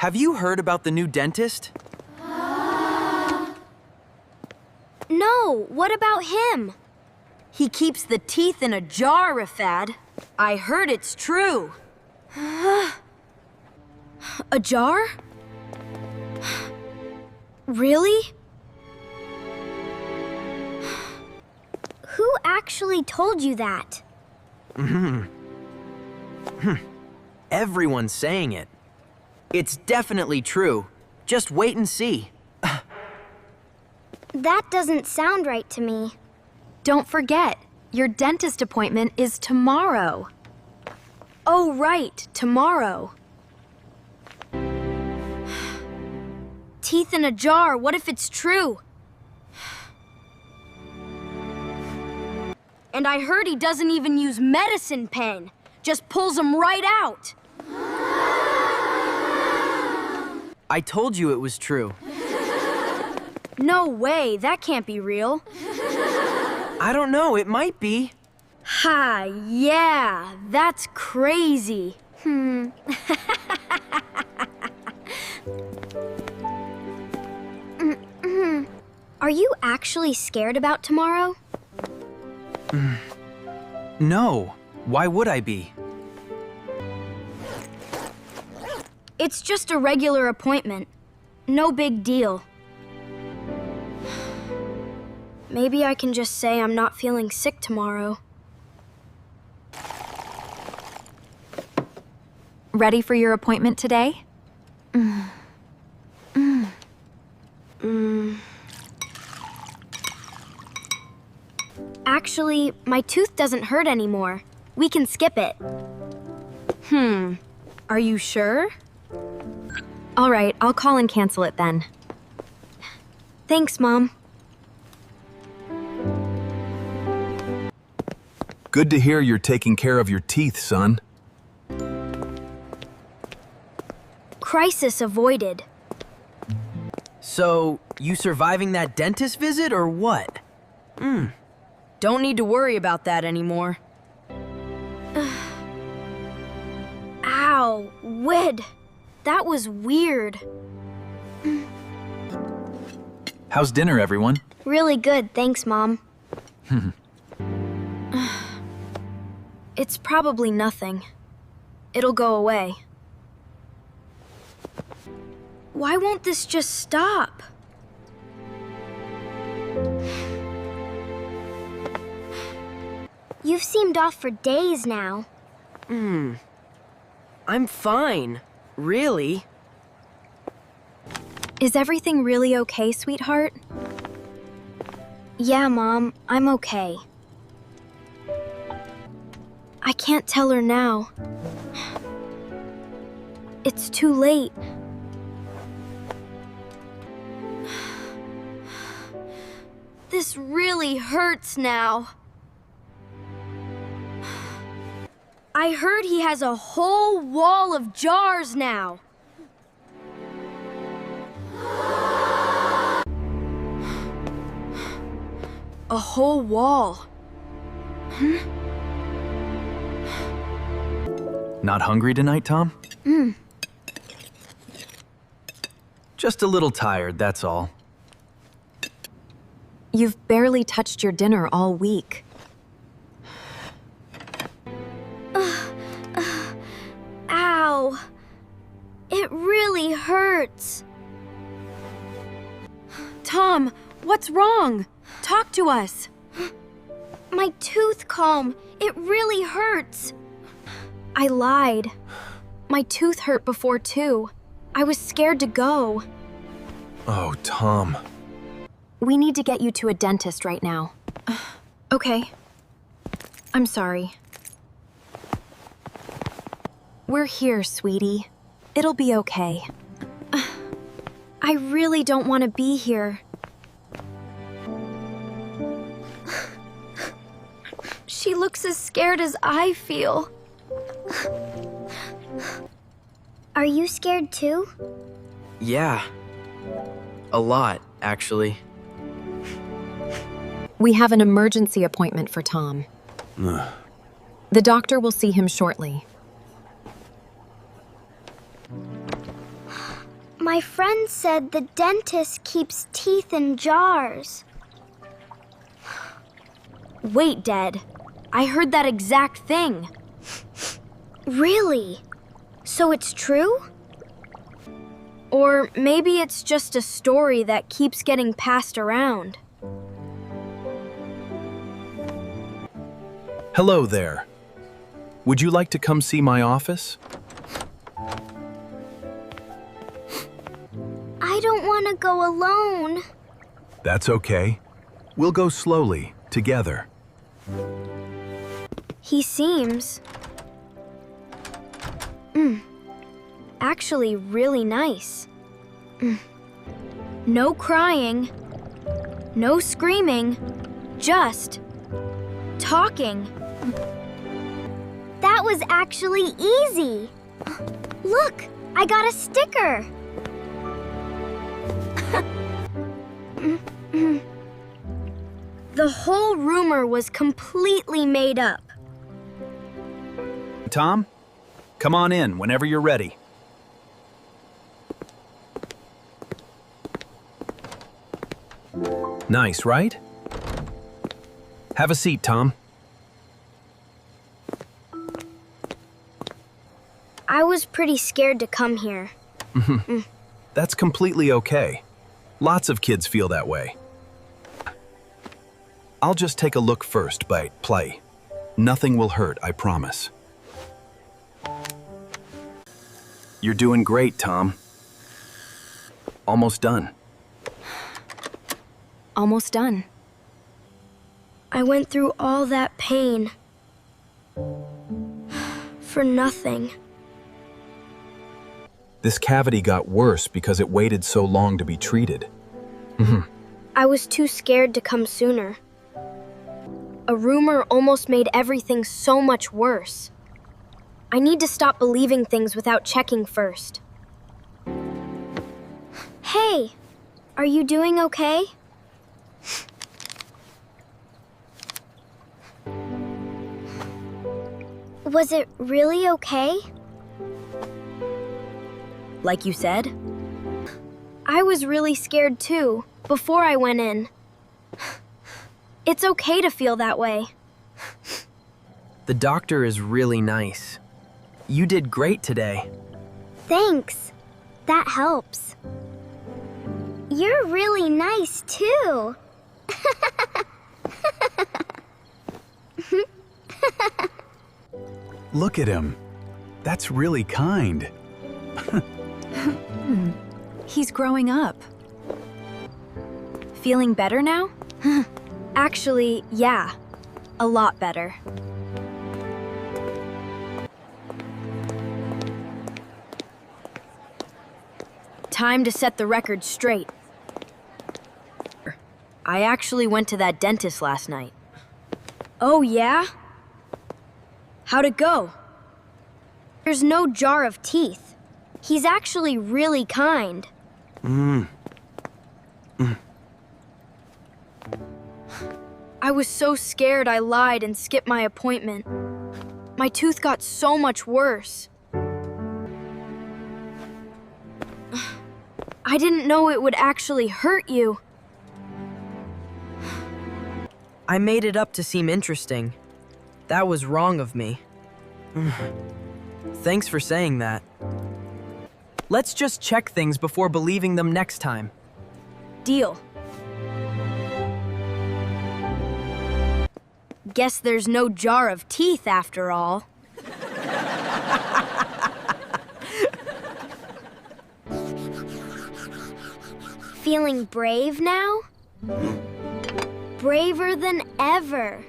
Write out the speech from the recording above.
Have you heard about the new dentist? No, what about him? He keeps the teeth in a jar, Rafad. I heard it's true. A jar? Really? Who actually told you that? Everyone's saying it. It's definitely true. Just wait and see. That doesn't sound right to me. Don't forget, your dentist appointment is tomorrow. Oh, right, tomorrow. Teeth in a jar, what if it's true? And I heard he doesn't even use medicine pen, just pulls them right out. I told you it was true. No way, that can't be real. I don't know, it might be. Ha, yeah, that's crazy. Are you actually scared about tomorrow? No, why would I be? It's just a regular appointment. No big deal. Maybe I can just say I'm not feeling sick tomorrow. Ready for your appointment today? Actually, my tooth doesn't hurt anymore. We can skip it. Are you sure? All right, I'll call and cancel it then. Thanks, Mom. Good to hear you're taking care of your teeth, son. Crisis avoided. So, you surviving that dentist visit or what? Don't need to worry about that anymore. Ow, Wid. That was weird. How's dinner, everyone? Really good, thanks, Mom. It's probably nothing. It'll go away. Why won't this just stop? You've seemed off for days now. I'm fine. Really? Is everything really okay, sweetheart? Yeah, Mom, I'm okay. I can't tell her now. It's too late. This really hurts now. I heard he has a whole wall of jars now. A whole wall. Not hungry tonight, Tom? Just a little tired, that's all. You've barely touched your dinner all week. Ow. It really hurts. Tom, what's wrong? Talk to us. My tooth comb. It really hurts. I lied. My tooth hurt before, too. I was scared to go. Oh, Tom. We need to get you to a dentist right now. Okay. I'm sorry. We're here, sweetie. It'll be okay. I really don't want to be here. She looks as scared as I feel. Are you scared too? Yeah. A lot, actually. We have an emergency appointment for Tom. The doctor will see him shortly. My friend said the dentist keeps teeth in jars. Wait, Dad. I heard that exact thing. Really? So it's true? Or maybe it's just a story that keeps getting passed around. Hello there. Would you like to come see my office? I don't want to go alone. That's okay. We'll go slowly, together. He seems... actually really nice. No crying. No screaming. Just... talking. That was actually easy. Look, I got a sticker. The whole rumor was completely made up. Tom, come on in whenever you're ready. Nice, right? Have a seat, Tom. I was pretty scared to come here. That's completely okay. Lots of kids feel that way. I'll just take a look first, but play. Nothing will hurt, I promise. You're doing great, Tom. Almost done. Almost done. I went through all that pain. For nothing. This cavity got worse because it waited so long to be treated. I was too scared to come sooner. A rumor almost made everything so much worse. I need to stop believing things without checking first. Hey, are you doing okay? Was it really okay? Like you said? I was really scared too, before I went in. It's okay to feel that way. The doctor is really nice. You did great today. Thanks. That helps. You're really nice too. Look at him. That's really kind. He's growing up. Feeling better now? Actually, yeah. A lot better. Time to set the record straight. I actually went to that dentist last night. Oh, yeah? How'd it go? There's no jar of teeth. He's actually really kind. I was so scared I lied and skipped my appointment. My tooth got so much worse. I didn't know it would actually hurt you. I made it up to seem interesting. That was wrong of me. Thanks for saying that. Let's just check things before believing them next time. Deal. Guess there's no jar of teeth after all. Feeling brave now? Braver than ever.